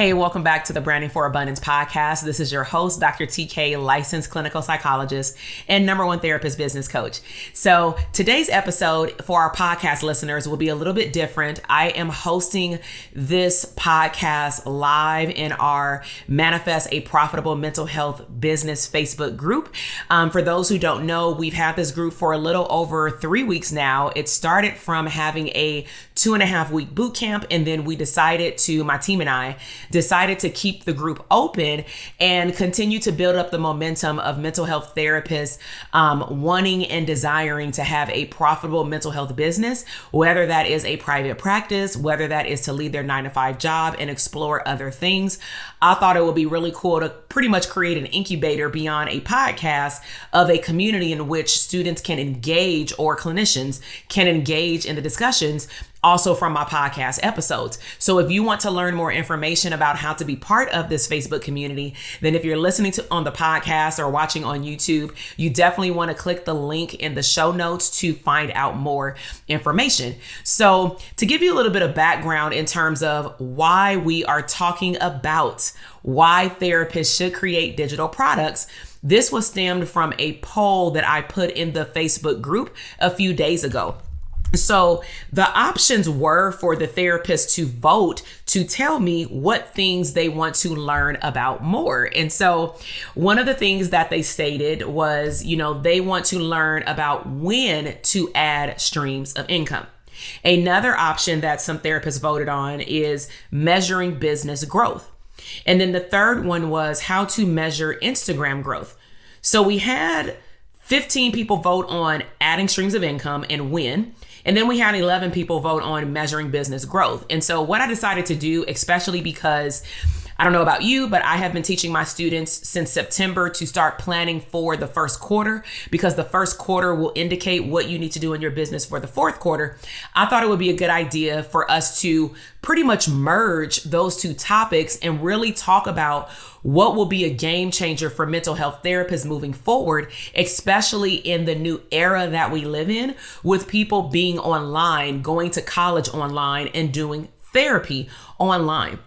Hey, welcome back to the Branding for Abundance podcast. This is your host, Dr. TK, licensed clinical psychologist and #1 therapist business coach. So today's episode for our podcast listeners will be a little bit different. I am hosting this podcast live in our Manifest a Profitable Mental Health Business Facebook group. For those who don't know, we've had this group for a little over 3 weeks now. It started from having a 2.5-week boot camp, and then my team and I decided to keep the group open and continue to build up the momentum of mental health therapists wanting and desiring to have a profitable mental health business, whether that is a private practice, whether that is to leave their 9-to-5 job and explore other things. I thought it would be really cool to pretty much create an incubator beyond a podcast of a community in which students can engage, or clinicians can engage in the discussions also from my podcast episodes. So if you want to learn more information about how to be part of this Facebook community, then if you're listening to on the podcast or watching on YouTube, you definitely want to click the link in the show notes to find out more information. So to give you a little bit of background in terms of why we are talking about why therapists should create digital products, this was stemmed from a poll that I put in the Facebook group a few days ago. So the options were for the therapist to vote to tell me what things they want to learn about more. And so one of the things that they stated was, they want to learn about when to add streams of income. Another option that some therapists voted on is measuring business growth. And then the third one was how to measure Instagram growth. So we had 15 people vote on adding streams of income and when. And then we had 11 people vote on measuring business growth. And so what I decided to do, especially because I don't know about you, but I have been teaching my students since September to start planning for the first quarter, because the first quarter will indicate what you need to do in your business for the fourth quarter. I thought it would be a good idea for us to pretty much merge those two topics and really talk about what will be a game changer for mental health therapists moving forward, especially in the new era that we live in, with people being online, going to college online, and doing therapy online.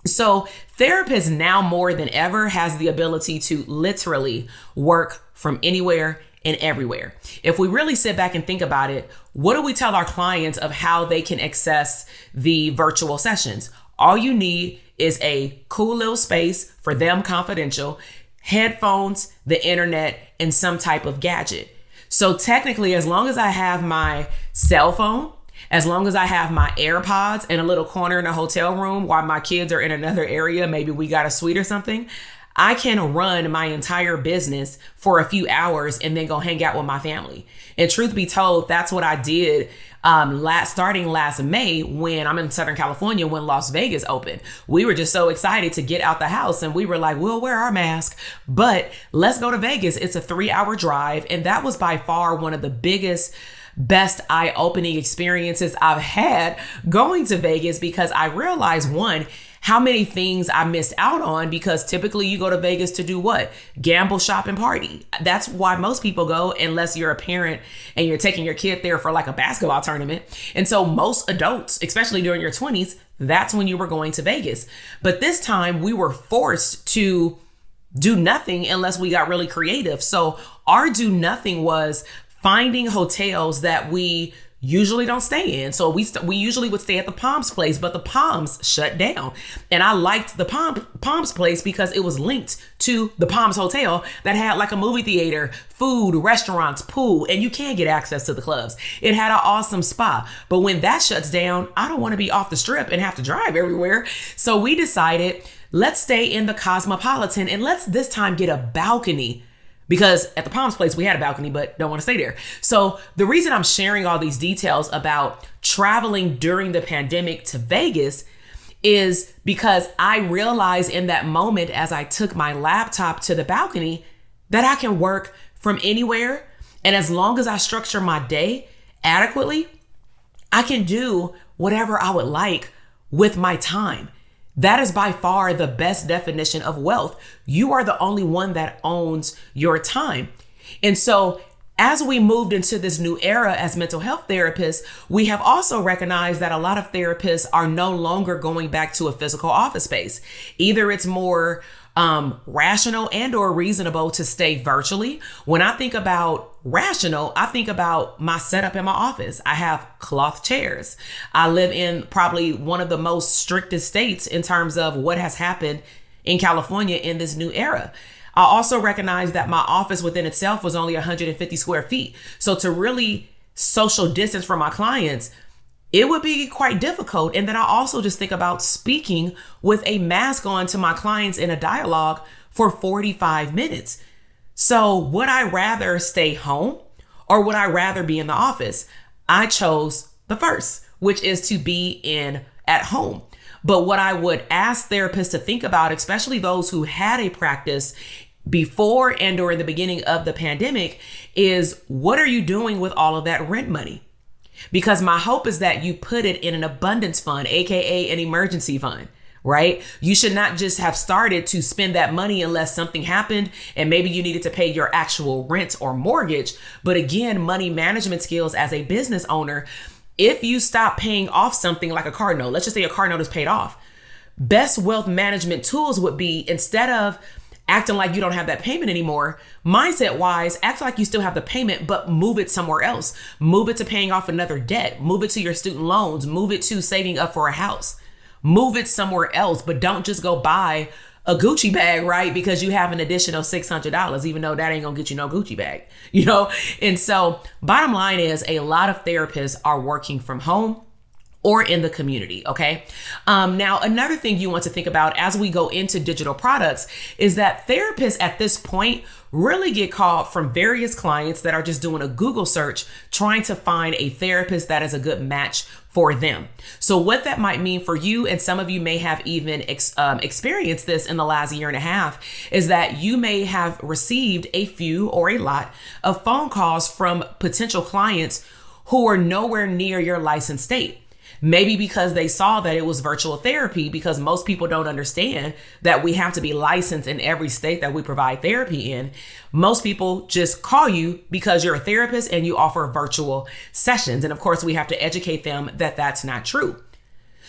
So therapists now more than ever has the ability to literally work from anywhere and everywhere. If we really sit back and think about it, what do we tell our clients of how they can access the virtual sessions? All you need is a cool little space, for them confidential, headphones, the internet, and some type of gadget. So technically, as long as I have my cell phone, as long as I have my AirPods in a little corner in a hotel room while my kids are in another area, maybe we got a suite or something, I can run my entire business for a few hours and then go hang out with my family. And truth be told, that's what I did starting last May when I'm in Southern California, when Las Vegas opened. We were just so excited to get out the house, and we were like, we'll wear our mask, but let's go to Vegas. It's a 3-hour drive. And that was by far one of the best eye-opening experiences I've had going to Vegas, because I realized, one, how many things I missed out on, because typically you go to Vegas to do what? Gamble, shop, and party. That's why most people go, unless you're a parent and you're taking your kid there for like a basketball tournament. And so most adults, especially during your 20s, that's when you were going to Vegas. But this time we were forced to do nothing unless we got really creative. So our do nothing was finding hotels that we usually don't stay in. So we usually would stay at the Palms place, but the Palms shut down. And I liked the Palms place because it was linked to the Palms Hotel that had like a movie theater, food, restaurants, pool, and you can get access to the clubs. It had an awesome spa. But when that shuts down, I don't want to be off the strip and have to drive everywhere. So we decided, let's stay in the Cosmopolitan, and let's this time get a balcony. Because at the Palms place, we had a balcony, but don't want to stay there. So the reason I'm sharing all these details about traveling during the pandemic to Vegas is because I realized in that moment, as I took my laptop to the balcony, that I can work from anywhere. And as long as I structure my day adequately, I can do whatever I would like with my time. That is by far the best definition of wealth. You are the only one that owns your time. And so As we moved into this new era as mental health therapists, we have also recognized that a lot of therapists are no longer going back to a physical office space. Either it's more rational and or reasonable to stay virtually. When I think about rational, I think about my setup in my office. I have cloth chairs. I live in probably one of the most strictest states in terms of what has happened in California in this new era. I also recognize that my office within itself was only 150 square feet. So to really social distance from my clients, it would be quite difficult. And then I also just think about speaking with a mask on to my clients in a dialogue for 45 minutes. So would I rather stay home or would I rather be in the office? I chose the first, which is to be at home. But what I would ask therapists to think about, especially those who had a practice before and or in the beginning of the pandemic, is what are you doing with all of that rent money? Because my hope is that you put it in an abundance fund, aka an emergency fund, right? You should not just have started to spend that money unless something happened and maybe you needed to pay your actual rent or mortgage. But again, money management skills as a business owner, if you stop paying off something like a car note, let's just say a car note is paid off, best wealth management tools would be, instead of acting like you don't have that payment anymore, mindset wise, act like you still have the payment, but move it somewhere else. Move it to paying off another debt. Move it to your student loans. Move it to saving up for a house. Move it somewhere else, but don't just go buy a Gucci bag, right? Because you have an additional $600, even though that ain't gonna get you no Gucci bag, And so bottom line is a lot of therapists are working from home or in the community. Okay. Now, another thing you want to think about as we go into digital products is that therapists at this point really get called from various clients that are just doing a Google search, trying to find a therapist that is a good match for them. So what that might mean for you, and some of you may have even experienced this in the last year and a half, is that you may have received a few or a lot of phone calls from potential clients who are nowhere near your licensed state. Maybe because they saw that it was virtual therapy, because most people don't understand that we have to be licensed in every state that we provide therapy in. Most people just call you because you're a therapist and you offer virtual sessions. And of course, we have to educate them that that's not true.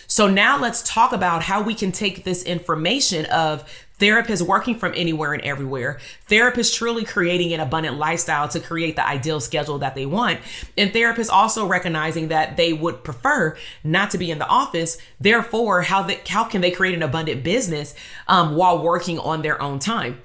So now let's talk about how we can take this information of therapists working from anywhere and everywhere, therapists truly creating an abundant lifestyle to create the ideal schedule that they want, and therapists also recognizing that they would prefer not to be in the office. Therefore, how can they create an abundant business while working on their own time?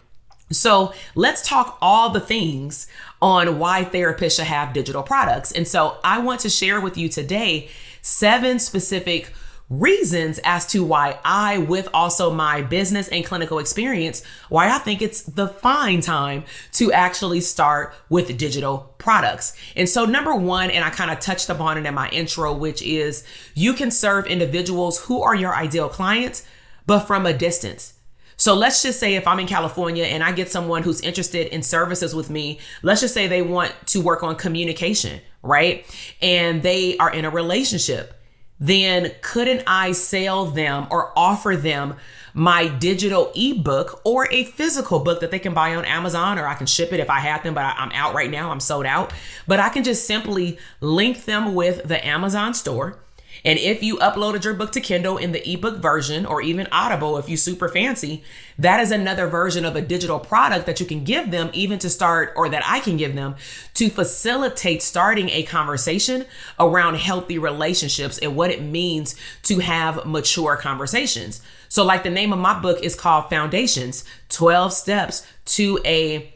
So let's talk all the things on why therapists should have digital products. And so I want to share with you today 7 specific reasons as to why I, with also my business and clinical experience, why I think it's the fine time to actually start with digital products. And so number 1, and I kind of touched upon it in my intro, which is you can serve individuals who are your ideal clients, but from a distance. So let's just say if I'm in California and I get someone who's interested in services with me, let's just say they want to work on communication, right? And they are in a relationship. Then couldn't I sell them or offer them my digital ebook or a physical book that they can buy on Amazon, or I can ship it if I had them, but I'm out right now. I'm sold out. But I can just simply link them with the Amazon store. And if you uploaded your book to Kindle in the ebook version, or even Audible, if you super fancy, that is another version of a digital product that you can give them even to start, or that I can give them to facilitate starting a conversation around healthy relationships and what it means to have mature conversations. So like the name of my book is called Foundations, 12 Steps to a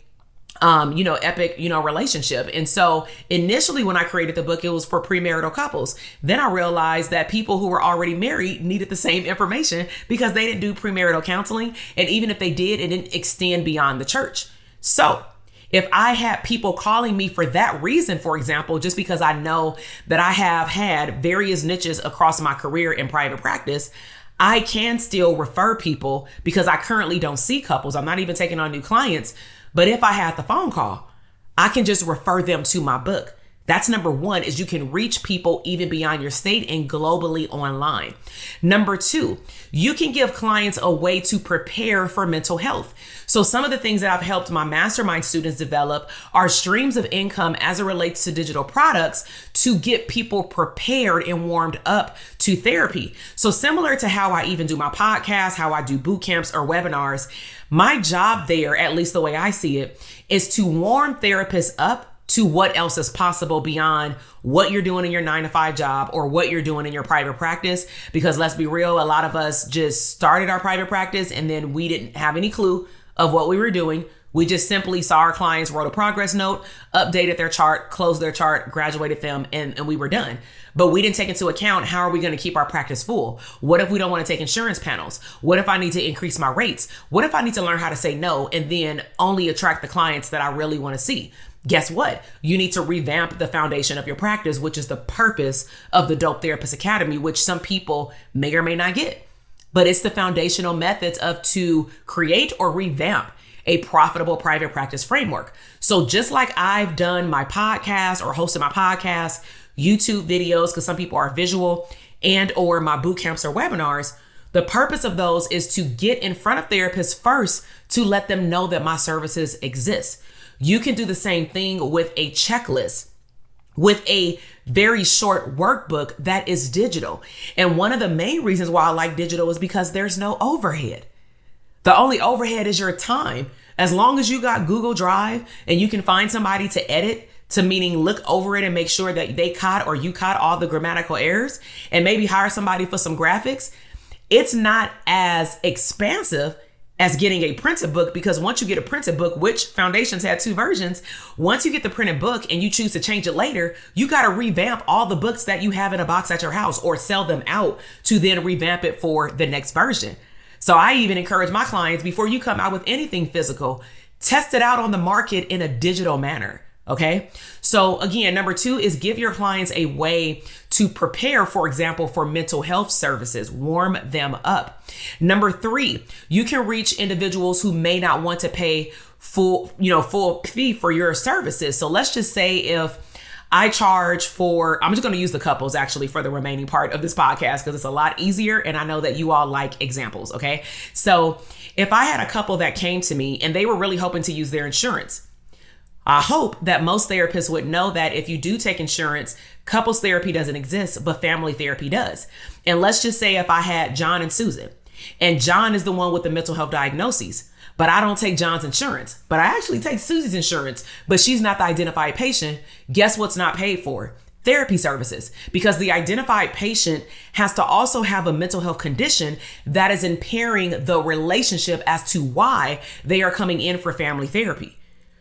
epic, relationship. And so initially when I created the book, it was for premarital couples. Then I realized that people who were already married needed the same information because they didn't do premarital counseling. And even if they did, it didn't extend beyond the church. So if I had people calling me for that reason, for example, just because I know that I have had various niches across my career in private practice, I can still refer people because I currently don't see couples. I'm not even taking on new clients. But if I had the phone call, I can just refer them to my book. That's number one, is you can reach people even beyond your state and globally online. Number two, you can give clients a way to prepare for mental health. So some of the things that I've helped my mastermind students develop are streams of income as it relates to digital products to get people prepared and warmed up to therapy. So similar to how I even do my podcast, how I do boot camps or webinars, my job there, at least the way I see it, is to warm therapists up to what else is possible beyond what you're doing in your 9-to-5 job or what you're doing in your private practice. Because let's be real, a lot of us just started our private practice and then we didn't have any clue of what we were doing. We just simply saw our clients, wrote a progress note, updated their chart, closed their chart, graduated them, and we were done. But we didn't take into account, how are we going to keep our practice full? What if we don't want to take insurance panels? What if I need to increase my rates? What if I need to learn how to say no and then only attract the clients that I really want to see? Guess what? You need to revamp the foundation of your practice, which is the purpose of the Dope Therapist Academy, which some people may or may not get. But it's the foundational methods of to create or revamp a profitable private practice framework. So just like I've done my podcast or hosted my podcast, YouTube videos, because some people are visual, and or my boot camps or webinars, the purpose of those is to get in front of therapists first to let them know that my services exist. You can do the same thing with a checklist, with a very short workbook that is digital. And one of the main reasons why I like digital is because there's no overhead. The only overhead is your time. As long as you got Google Drive and you can find somebody to edit, to meaning look over it and make sure that they caught or you caught all the grammatical errors, and maybe hire somebody for some graphics, it's not as expansive as getting a printed book, because once you get a printed book, which Foundations had 2 versions, once you get the printed book and you choose to change it later, you got to revamp all the books that you have in a box at your house or sell them out to then revamp it for the next version. So I even encourage my clients, before you come out with anything physical, test it out on the market in a digital manner. Okay. So again, number 2 is give your clients a way to prepare, for example, for mental health services, warm them up. Number 3, you can reach individuals who may not want to pay full fee for your services. So let's just say if I charge for, I'm just going to use the couples actually for the remaining part of this podcast because it's a lot easier. And I know that you all like examples. Okay. So if I had a couple that came to me and they were really hoping to use their insurance, I hope that most therapists would know that if you do take insurance, couples therapy doesn't exist, but family therapy does. And let's just say if I had John and Susan, and John is the one with the mental health diagnoses, but I don't take John's insurance, but I actually take Susie's insurance, but she's not the identified patient. Guess what's not paid for? Therapy services, because the identified patient has to also have a mental health condition that is impairing the relationship as to why they are coming in for family therapy.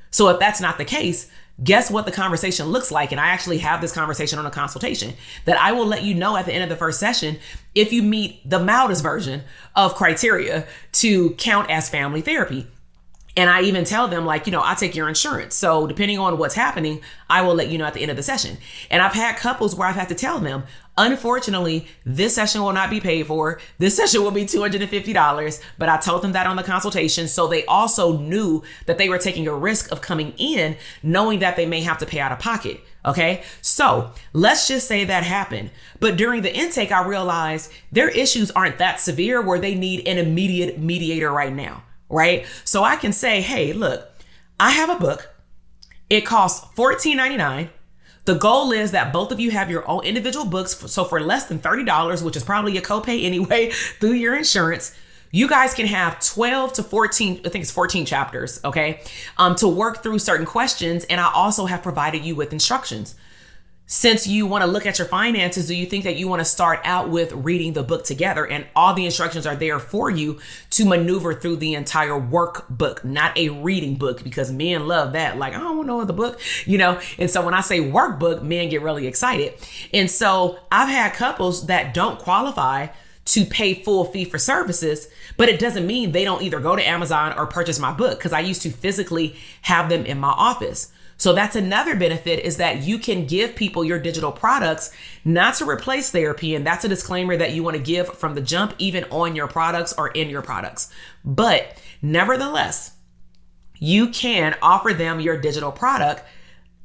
So if that's not the case, guess what the conversation looks like? And I actually have this conversation on a consultation that I will let you know at the end of the first session if you meet the mildest version of criteria to count as family therapy. And I even tell them, like, I take your insurance. So depending on what's happening, I will let you know at the end of the session. And I've had couples where I've had to tell them, unfortunately, this session will not be paid for. This session will be $250. But I told them that on the consultation. So they also knew that they were taking a risk of coming in, knowing that they may have to pay out of pocket. Okay. So let's just say that happened. But during the intake, I realized their issues aren't that severe where they need an immediate mediator right now. Right. So I can say, hey, look, I have a book. It costs $14.99. The goal is that both of you have your own individual books. So for less than $30, which is probably a copay anyway, through your insurance, you guys can have 12 to 14, I think it's 14 chapters, okay, to work through certain questions. And I also have provided you with instructions. Since you want to look at your finances, do you think that you want to start out with reading the book together? And all the instructions are there for you to maneuver through the entire workbook, not a reading book, because men love that. Like, I don't want no other book, And so when I say workbook, men get really excited. And so I've had couples that don't qualify to pay full fee for services, but it doesn't mean they don't either go to Amazon or purchase my book, because I used to physically have them in my office. So that's another benefit, is that you can give people your digital products, not to replace therapy. And that's a disclaimer that you want to give from the jump, even on your products or in your products. But nevertheless, you can offer them your digital product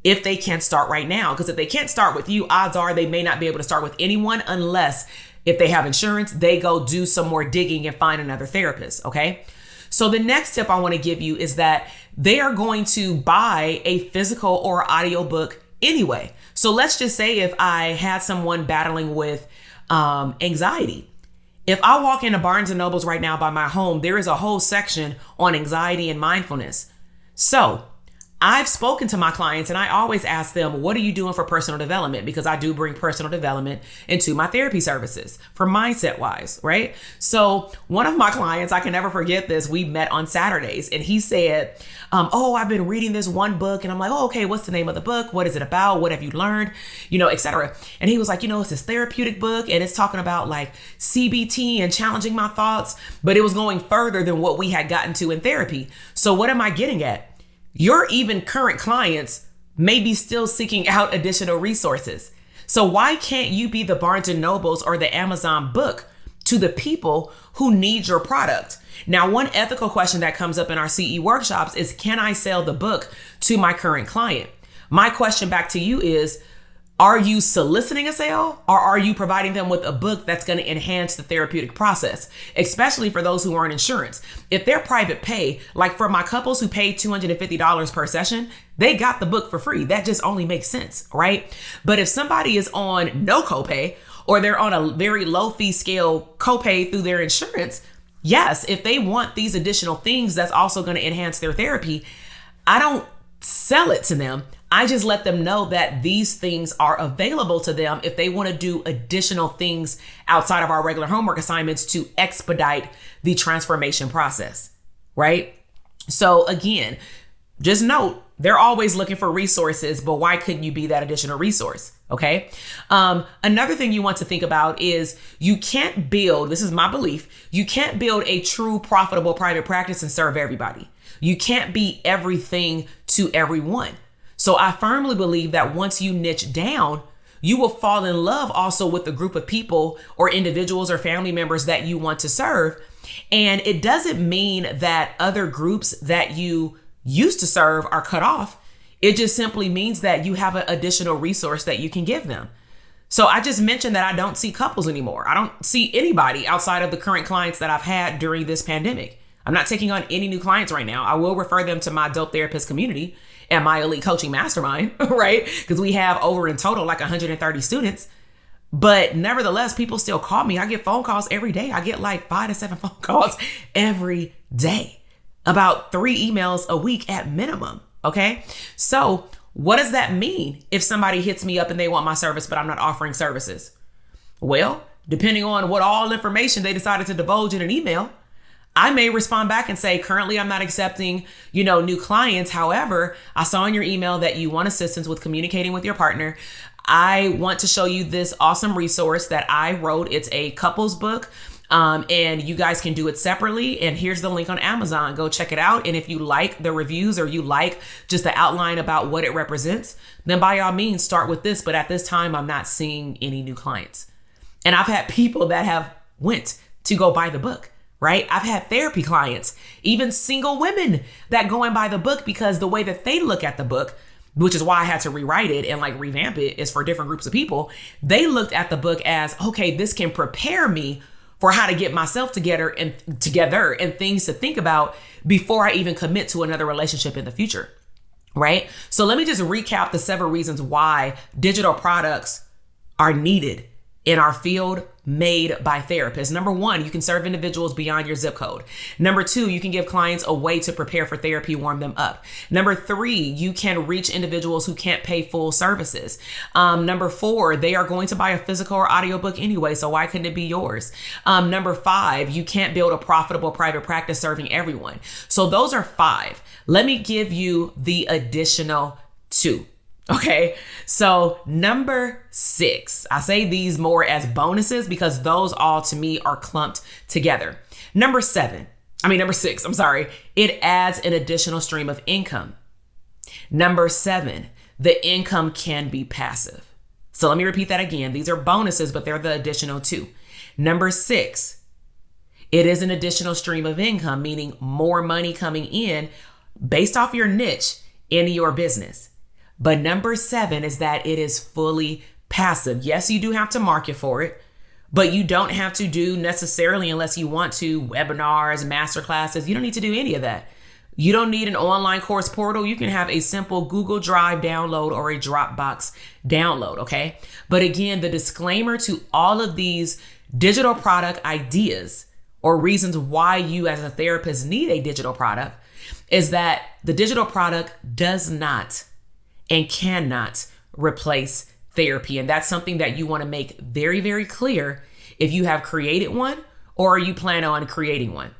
if they can't start right now. Because if they can't start with you, odds are they may not be able to start with anyone unless if they have insurance, they go do some more digging and find another therapist. Okay. So the next tip I want to give you is that they are going to buy a physical or audio book anyway. So let's just say if I had someone battling with anxiety. If I walk into Barnes and Nobles right now by my home, there is a whole section on anxiety and mindfulness. So I've spoken to my clients and I always ask them, what are you doing for personal development? Because I do bring personal development into my therapy services for mindset wise, right? So one of my clients, I can never forget this. We met on Saturdays and he said, I've been reading this one book. And I'm like, oh, okay, what's the name of the book? What is it about? What have you learned? Et cetera. And he was like, it's this therapeutic book and it's talking about like CBT and challenging my thoughts, but it was going further than what we had gotten to in therapy. So what am I getting at? Your even current clients may be still seeking out additional resources. So why can't you be the Barnes and Nobles or the Amazon book to the people who need your product? Now, one ethical question that comes up in our CE workshops is, can I sell the book to my current client? My question back to you is, are you soliciting a sale or are you providing them with a book that's going to enhance the therapeutic process, especially for those who aren't insurance? If they're private pay, like for my couples who paid $250 per session, they got the book for free. That just only makes sense, right? But if somebody is on no copay or they're on a very low fee scale copay through their insurance, yes, if they want these additional things that's also going to enhance their therapy, I don't sell it to them. I just let them know that these things are available to them if they want to do additional things outside of our regular homework assignments to expedite the transformation process, right? So again, just note, they're always looking for resources, but why couldn't you be that additional resource? Okay. Another thing you want to think about is you can't build, this is my belief, you can't build a true profitable private practice and serve everybody. You can't be everything to everyone. So I firmly believe that once you niche down, you will fall in love also with the group of people or individuals or family members that you want to serve. And it doesn't mean that other groups that you used to serve are cut off. It just simply means that you have an additional resource that you can give them. So I just mentioned that I don't see couples anymore. I don't see anybody outside of the current clients that I've had during this pandemic. I'm not taking on any new clients right now. I will refer them to my Dope Therapist community and my elite coaching mastermind, right? Because we have over in total like 130 students. But nevertheless, people still call me. I get phone calls every day. I get like 5 to 7 phone calls every day, about 3 emails a week at minimum. Okay. So what does that mean if somebody hits me up and they want my service, but I'm not offering services? Well, depending on what all information they decided to divulge in an email, I may respond back and say, currently, I'm not accepting, new clients. However, I saw in your email that you want assistance with communicating with your partner. I want to show you this awesome resource that I wrote. It's a couples book. And you guys can do it separately. And here's the link on Amazon. Go check it out. And if you like the reviews or you like just the outline about what it represents, then by all means, start with this. But at this time, I'm not seeing any new clients. And I've had people that have went to go buy the book. Right? I've had therapy clients, even single women that go and buy the book because the way that they look at the book, which is why I had to rewrite it and like revamp it, is for different groups of people. They looked at the book as, okay, this can prepare me for how to get myself together and things to think about before I even commit to another relationship in the future. Right? So let me just recap the several reasons why digital products are needed in our field made by therapists. Number 1, you can serve individuals beyond your zip code. Number 2, you can give clients a way to prepare for therapy, warm them up. Number 3, you can reach individuals who can't pay full services. Number 4, they are going to buy a physical or audiobook anyway, so why couldn't it be yours? Number 5, you can't build a profitable private practice serving everyone. So those are 5. Let me give you the additional 2. Okay, so number 6, I say these more as bonuses because those all to me are clumped together. Number 6, it adds an additional stream of income. Number 7, the income can be passive. So let me repeat that again. These are bonuses, but they're the additional 2. Number 6, it is an additional stream of income, meaning more money coming in based off your niche in your business. But number 7 is that it is fully passive. Yes, you do have to market for it, but you don't have to do necessarily, unless you want to, webinars, masterclasses. You don't need to do any of that. You don't need an online course portal. You can have a simple Google Drive download or a Dropbox download, okay? But again, the disclaimer to all of these digital product ideas or reasons why you as a therapist need a digital product is that the digital product does not and cannot replace therapy. And that's something that you want to make very, very clear if you have created one or you plan on creating one.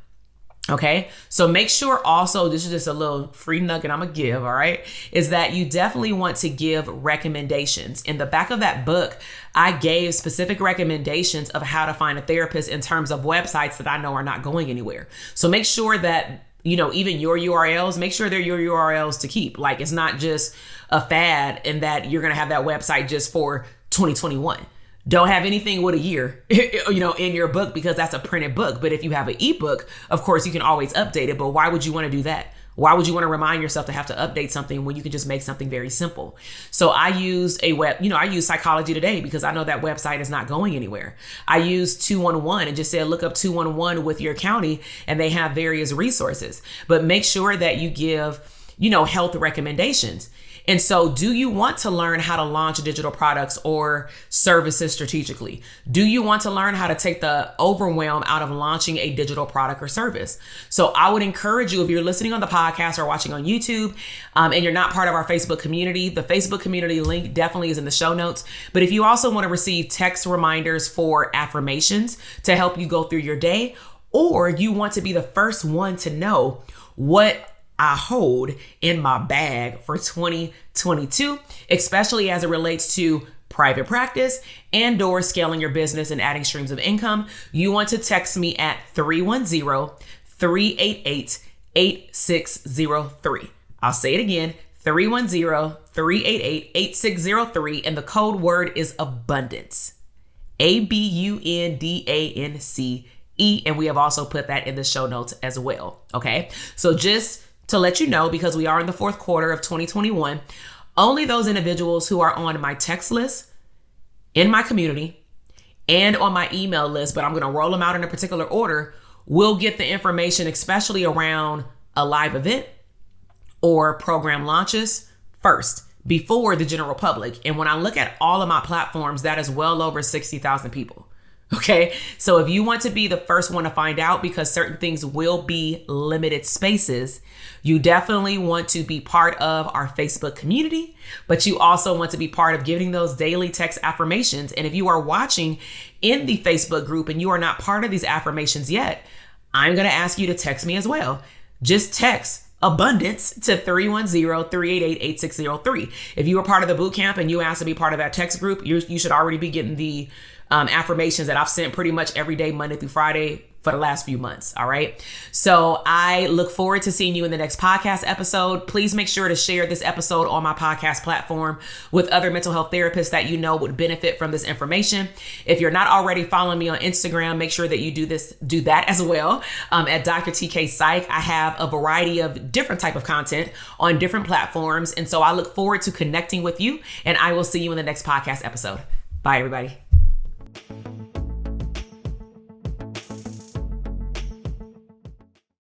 Okay, so make sure also, this is just a little free nugget I'm gonna give, all right, is that you definitely want to give recommendations. In the back of that book, I gave specific recommendations of how to find a therapist in terms of websites that I know are not going anywhere. So make sure that, even your URLs, make sure they're your URLs to keep. Like, it's not just a fad and that you're gonna have that website just for 2021. Don't have anything with a year, in your book, because that's a printed book. But if you have an ebook, of course, you can always update it. But why would you want to do that? Why would you want to remind yourself to have to update something when you can just make something very simple? So I use I use Psychology Today because I know that website is not going anywhere. I use 211 and just said, look up 211 with your county, and they have various resources. But make sure that you give, health recommendations. And so, do you want to learn how to launch digital products or services strategically? Do you want to learn how to take the overwhelm out of launching a digital product or service? So I would encourage you, if you're listening on the podcast or watching on YouTube, and you're not part of our Facebook community, the Facebook community link definitely is in the show notes. But if you also want to receive text reminders for affirmations to help you go through your day, or you want to be the first one to know what I hold in my bag for 2022, especially as it relates to private practice and or scaling your business and adding streams of income, you want to text me at 310-388-8603. I'll say it again, 310-388-8603. And the code word is abundance, ABUNDANCE. And we have also put that in the show notes as well. Okay. So just to let you know, because we are in the 4th quarter of 2021, only those individuals who are on my text list, in my community, and on my email list, but I'm going to roll them out in a particular order, will get the information, especially around a live event or program launches first, before the general public. And when I look at all of my platforms, that is well over 60,000 people. Okay, so if you want to be the first one to find out, because certain things will be limited spaces, you definitely want to be part of our Facebook community, but you also want to be part of giving those daily text affirmations. And if you are watching in the Facebook group and you are not part of these affirmations yet, I'm going to ask you to text me as well. Just text abundance to 310-388-8603. If you are part of the boot camp and you asked to be part of that text group, you should already be getting the affirmations that I've sent pretty much every day, Monday through Friday, for the last few months. All right. So I look forward to seeing you in the next podcast episode. Please make sure to share this episode on my podcast platform with other mental health therapists that you know would benefit from this information. If you're not already following me on Instagram, make sure that you do that as well. At Dr. TK Psych, I have a variety of different type of content on different platforms. And so I look forward to connecting with you, and I will see you in the next podcast episode. Bye, everybody.